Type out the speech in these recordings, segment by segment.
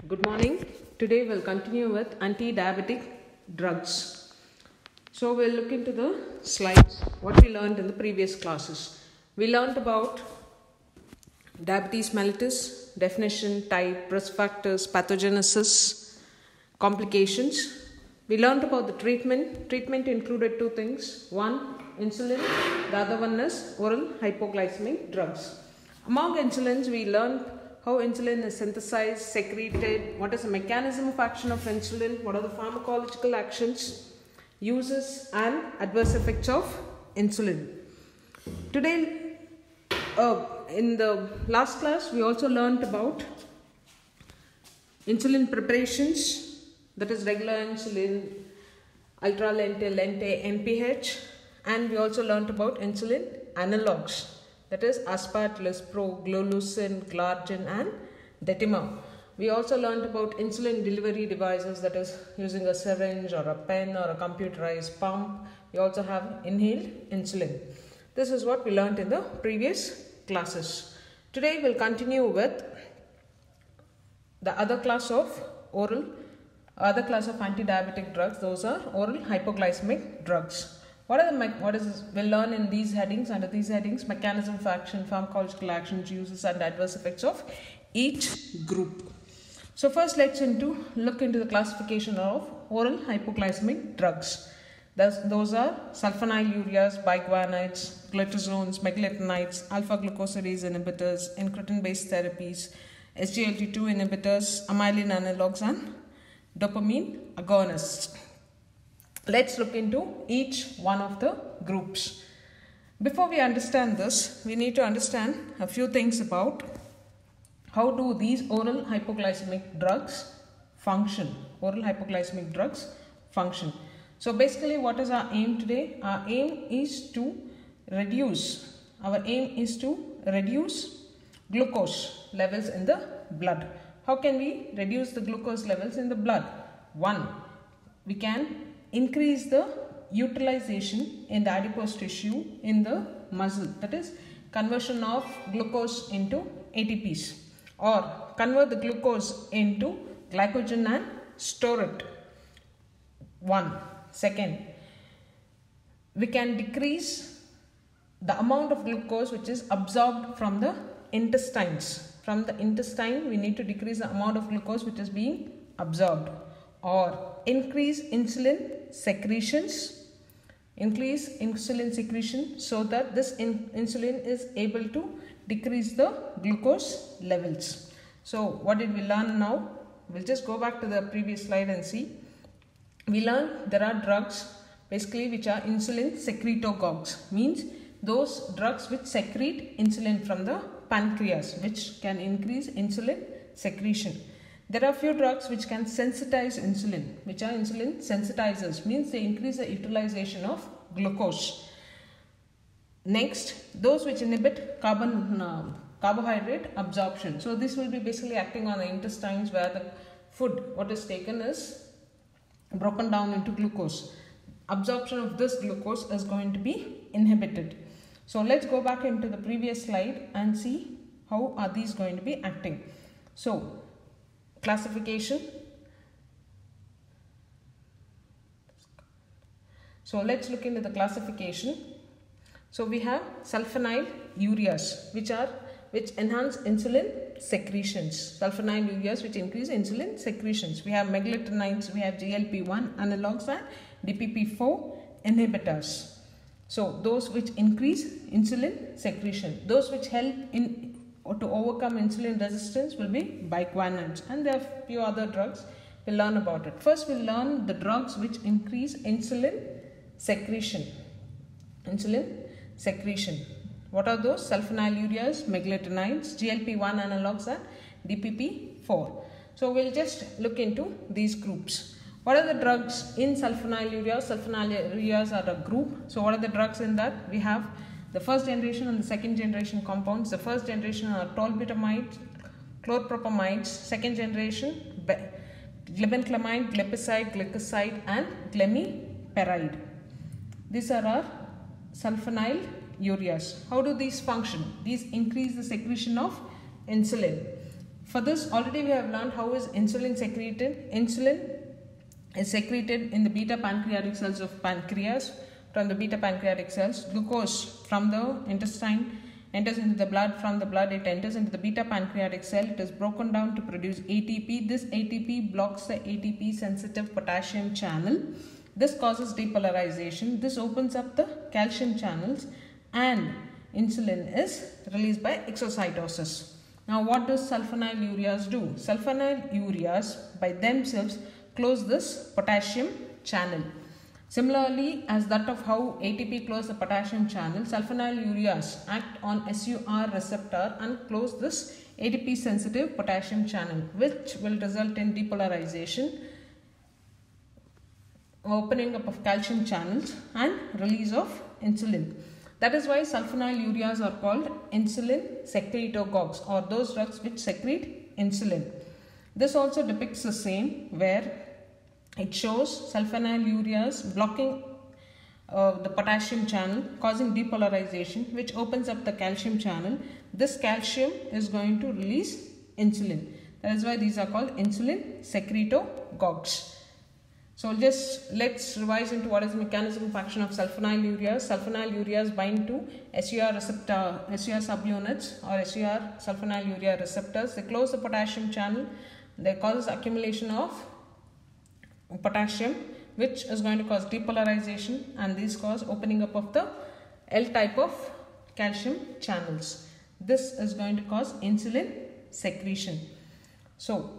Good morning. Today we'll continue with anti-diabetic drugs. So we'll look into the slides, what we learned in the previous classes. We learned about diabetes mellitus, definition, type, risk factors, pathogenesis, complications. We learned about the treatment. Treatment included two things. One, insulin. The other one is oral hypoglycemic drugs. Among insulins, we learned how insulin is synthesized, secreted, what is the mechanism of action of insulin, what are the pharmacological actions, uses and adverse effects of insulin. Today, in the last class, we also learned about insulin preparations, that is regular insulin, ultra lente, lente, NPH, and we also learned about insulin analogs. That is aspart, lispro, glolucin, glargine and detimum. We also learned about insulin delivery devices, that is using a syringe or a pen or a computerized pump. We also have inhaled insulin. This is what we learned in the previous classes. Today we'll continue with the other class of anti-diabetic drugs. Those are oral hypoglycemic drugs. We'll learn in these headings, under these headings, mechanism of action, pharmacological actions, uses and adverse effects of each group. So first let's look into the classification of oral hypoglycemic drugs. Those are sulfonylureas, biguanides, glutazones, meglitinides, alpha-glucosidase inhibitors, incretin-based therapies, SGLT2 inhibitors, amylin analogs and dopamine agonists. Let's look into each one of the groups. Before we understand this, we need to understand a few things about how do these oral hypoglycemic drugs function. So basically, what is our aim today? Our aim is to reduce glucose levels in the blood. How can we reduce the glucose levels in the blood? One, we can increase the utilization in the adipose tissue in the muscle, that is conversion of glucose into ATPs, or convert the glucose into glycogen and store it. Second, we can decrease the amount of glucose which is absorbed from the intestines. From the intestine, we need to decrease the amount of glucose which is being absorbed, or increase insulin secretion so that this insulin is able to decrease the glucose levels. So what did we learn now? We'll just go back to the previous slide and see. We learned there are drugs basically which are insulin secretagogues, means those drugs which secrete insulin from the pancreas, which can increase insulin secretion. There are few drugs which can sensitize insulin, which are insulin sensitizers, means they increase the utilization of glucose. Next, those which inhibit carbohydrate absorption. So this will be basically acting on the intestines where the food what is taken is broken down into glucose. Absorption of this glucose is going to be inhibited. So let's go back into the previous slide and see how are these going to be acting. So classification. So let's look into the classification. So we have sulfonylureas which enhance insulin secretions. Sulfonylureas which increase insulin secretions. We have meglitinides, we have GLP-1 analogs and DPP-4 inhibitors. So those which increase insulin secretion. Those which help to overcome insulin resistance will be biguanides, and there are few other drugs. We'll learn about it. First, we'll learn the drugs which increase insulin secretion. What are those? Sulfonylureas, meglitinides, GLP-1 analogs and DPP-4. So we'll just look into these groups. What are the drugs in sulfonylureas? Sulfonylureas are a group. So what are the drugs in that? We have the first generation and the second generation compounds. The first generation are tolbutamide, chlorpropamides. Second generation, glibenclamide, glipizide, glycoside and glimepiride. These are our sulfonylureas. How do these function? These increase the secretion of insulin. For this, already we have learned how is insulin secreted. Insulin is secreted in the beta pancreatic cells of pancreas. From the beta pancreatic cells, glucose from the intestine enters into the blood. From the blood, it enters into the beta pancreatic cell. It is broken down to produce ATP. This ATP blocks the ATP sensitive potassium channel. This causes depolarization. This opens up the calcium channels, and insulin is released by exocytosis. Now, what does sulfonylureas do? Sulfonylureas by themselves close this potassium channel. Similarly, as that of how ATP closes the potassium channel, sulfonylureas act on SUR receptor and close this ATP sensitive potassium channel, which will result in depolarization, opening up of calcium channels, and release of insulin. That is why sulfonylureas are called insulin secretagogues, or those drugs which secrete insulin. This also depicts the same, where it shows sulfonylureas blocking the potassium channel, causing depolarization, which opens up the calcium channel. This calcium is going to release insulin. That is why these are called insulin secretagogues. So let's revise into what is the mechanism of action of sulfonylureas. Sulfonylureas bind to SUR receptor, SUR subunits or SUR sulfonylurea receptors. They close the potassium channel. They cause accumulation of potassium, which is going to cause depolarization, and these cause opening up of the L type of calcium channels. This is going to cause insulin secretion. So,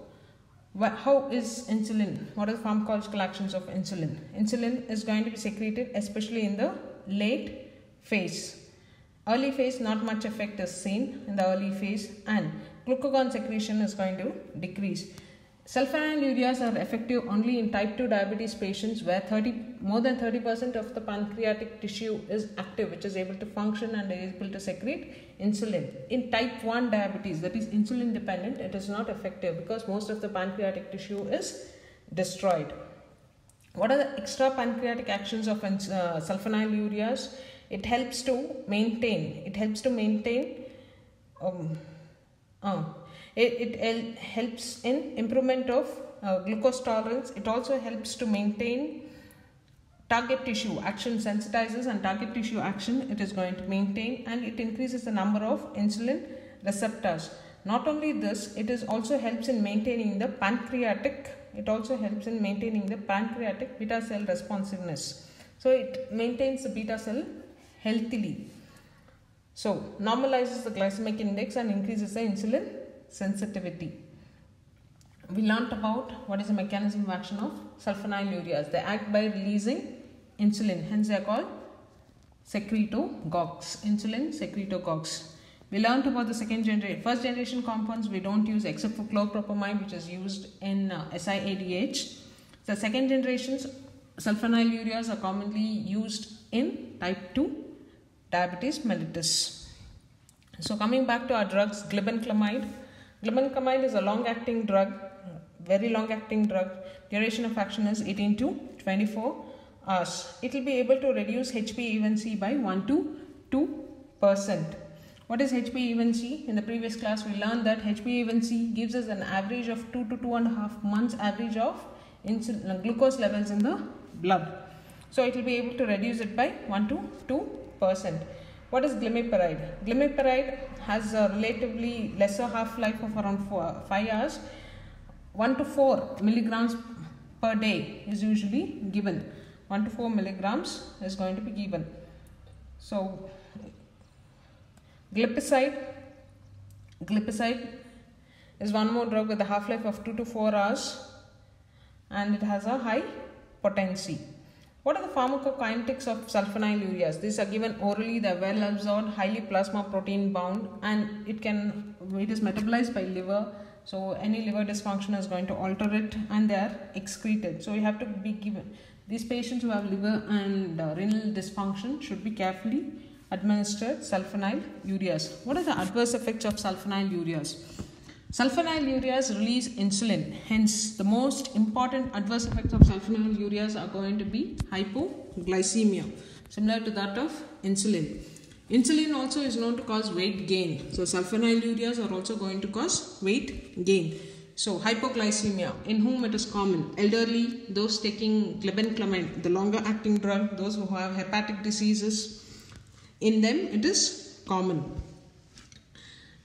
how is insulin? What are the pharmacological actions of insulin? Insulin is going to be secreted especially in the late phase. Early phase, not much effect is seen in the early phase, and glucagon secretion is going to decrease. Sulfonylureas are effective only in type 2 diabetes patients where more than 30% of the pancreatic tissue is active, which is able to function and is able to secrete insulin. In type 1 diabetes, that is insulin dependent, it is not effective because most of the pancreatic tissue is destroyed. What are the extra pancreatic actions of sulfonylureas? It helps to maintain. It helps in improvement of glucose tolerance. It also helps to maintain target tissue action, sensitizes and target tissue action it is going to maintain, and it increases the number of insulin receptors. Not only this, it is also helps in maintaining the pancreatic beta cell responsiveness. So it maintains the beta cell healthily. So normalizes the glycemic index and increases the insulin sensitivity. We learnt about what is the mechanism of action of sulfonylureas. They act by releasing insulin, hence they are called secretagogues, insulin secretagogues. We learnt about the first generation compounds we don't use except for chlorpropamide, which is used in SIADH. The second generations sulfonylureas are commonly used in type 2 diabetes mellitus. So coming back to our drugs, glibenclamide. Glibenclamide is a long-acting drug, very long-acting drug. Duration of action is 18 to 24 hours. It will be able to reduce HbA1c by 1 to 2%. What is HbA1c? In the previous class, we learned that HbA1c gives us an average of 2 to 2.5 months average of glucose levels in the blood. So it will be able to reduce it by 1 to 2%. What is glimepiride? Glimepiride has a relatively lesser half-life of around 5 hours. 1 to 4 milligrams per day is usually given. 1 to 4 milligrams is going to be given. So, glipizide is one more drug with a half-life of 2 to 4 hours, and it has a high potency. What are the pharmacokinetics of sulfonylureas? These are given orally. They are well absorbed, highly plasma protein bound, and it is metabolized by liver. So any liver dysfunction is going to alter it, and they are excreted. So you have to be given. These patients who have liver and renal dysfunction should be carefully administered sulfonylureas. What are the adverse effects of sulfonylureas? Sulfonylureas release insulin. Hence, the most important adverse effects of sulfonylureas are going to be hypoglycemia, similar to that of insulin. Insulin also is known to cause weight gain. So sulfonylureas are also going to cause weight gain. So hypoglycemia, in whom it is common? Elderly, those taking glibenclamide, the longer acting drug, those who have hepatic diseases, in them it is common.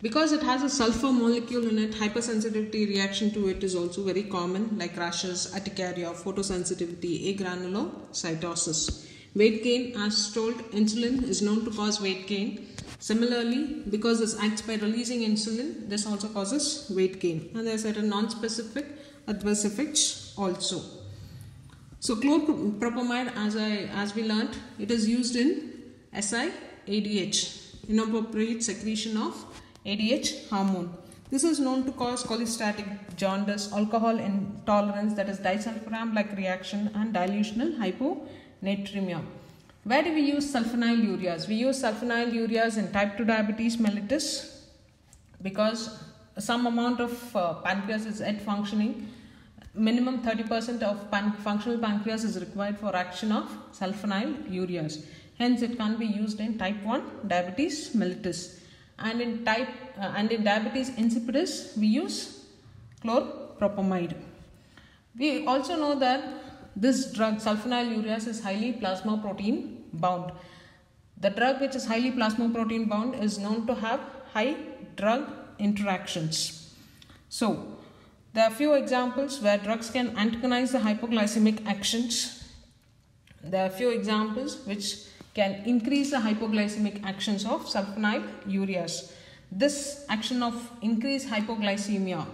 Because it has a sulfur molecule in it, hypersensitivity reaction to it is also very common, like rashes, urticaria, photosensitivity, agranulocytosis. Weight gain, as told, insulin is known to cause weight gain. Similarly, because this acts by releasing insulin, this also causes weight gain. And there are certain non-specific adverse effects also. So chlorpropamide, as we learnt, it is used in SI-ADH, inappropriate secretion of ADH hormone. This is known to cause cholestatic jaundice, alcohol intolerance, that is disulfiram-like reaction, and dilutional hyponatremia. Where do we use sulfonylureas? We use sulfonylureas in type 2 diabetes mellitus because some amount of pancreas is at functioning. Minimum 30% of functional pancreas is required for action of sulfonylureas. Hence, it can be used in type 1 diabetes mellitus. And in diabetes insipidus, we use chlorpropamide. We also know that this drug, sulfonylureas, is highly plasma protein bound. The drug which is highly plasma protein bound is known to have high drug interactions. So, there are few examples where drugs can antagonize the hypoglycemic actions. There are few examples which can increase the hypoglycemic actions of sulfonylureas. This action of increased hypoglycemia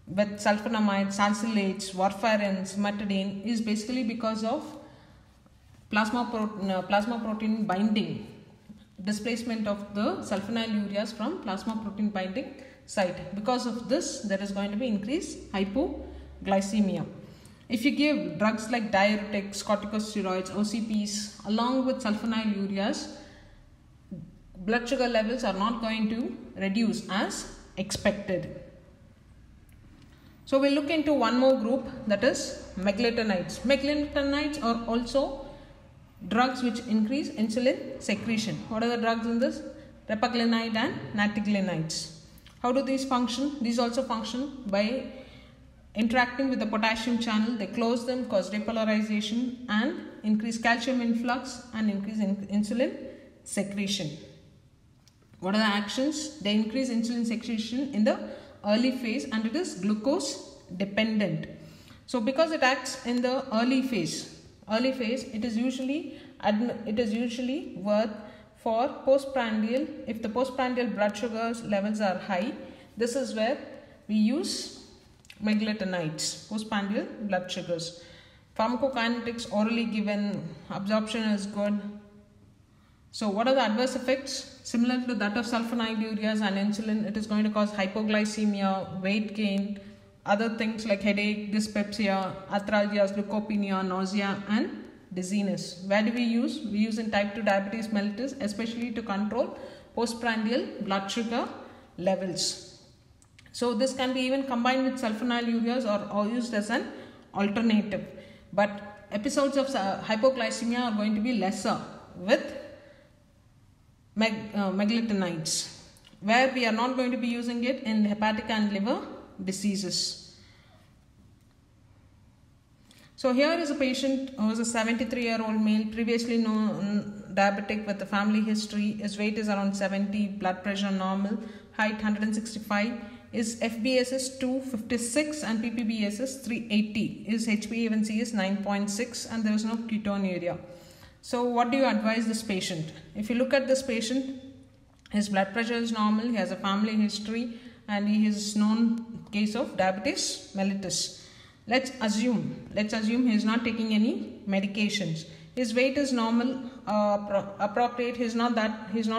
with sulfonamide, salicylates, warfarins, metadine is basically because of plasma protein binding, displacement of the sulfonylureas from plasma protein binding site. Because of this, there is going to be increased hypoglycemia. If you give drugs like diuretics, corticosteroids, OCPs along with sulfonylureas, blood sugar levels are not going to reduce as expected. So we'll look into one more group, that is meglitinides. Meglitinides are also drugs which increase insulin secretion. What are the drugs in this? Repaglinide and natiglinides. How do these function? These also function by interacting with the potassium channel. They close them, cause repolarization, and increase calcium influx and increase insulin secretion. What are the actions? They increase insulin secretion in the early phase and it is glucose dependent. So because it acts in the early phase, it is usually worth for postprandial. If the postprandial blood sugar levels are high, this is where we use meglitinides, postprandial blood sugars. Pharmacokinetics orally given, absorption is good. So what are the adverse effects? Similar to that of sulfonylureas and insulin, it is going to cause hypoglycemia, weight gain, other things like headache, dyspepsia, arthralgias, leukopenia, nausea and dizziness. Where do we use? We use in type 2 diabetes mellitus, especially to control postprandial blood sugar levels. So this can be even combined with sulfonylureas or used as an alternative. But episodes of hypoglycemia are going to be lesser with meglitinides, where we are not going to be using it in hepatic and liver diseases. So here is a patient who is a 73-year-old male, previously known diabetic with a family history. His weight is around 70, blood pressure normal, height 165. His FBS is 256 and PPBS is 380. His HbA1c is 9.6 and there is no ketonuria. So what do you advise this patient? If you look at this patient, his blood pressure is normal, he has a family history and he is known case of diabetes mellitus. Let's assume he is not taking any medications. His weight is normal, appropriate. He is not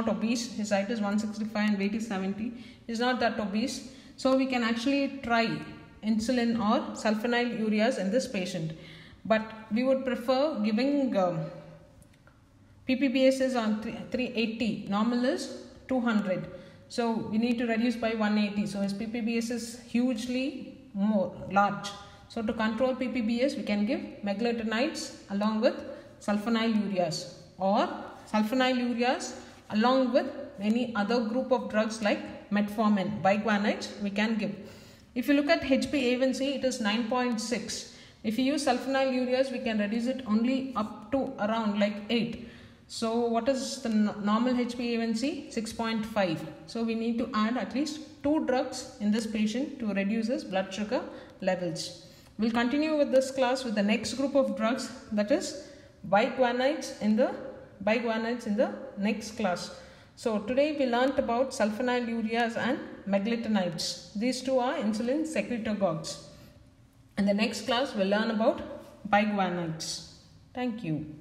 obese. His height is 165 and weight is 70. He is not that obese. So we can actually try insulin or sulfonylureas in this patient. But we would prefer giving PPBS is on 380. Normal is 200. So we need to reduce by 180. So his PPBS is hugely large. So to control PPBS, we can give meglitinides along with sulfonylureas or sulfonylureas along with any other group of drugs like metformin, biguanides we can give. If you look at HbA1c, it is 9.6. If you use sulfonylureas, we can reduce it only up to around like 8. So what is the normal HbA1c? 6.5. So we need to add at least 2 drugs in this patient to reduce his blood sugar levels. We'll continue with this class with the next group of drugs, that is biguanides in the next class. So today we learnt about sulfonylureas and meglitinides. These two are insulin secretagogues. In the next class we'll learn about biguanides. Thank you.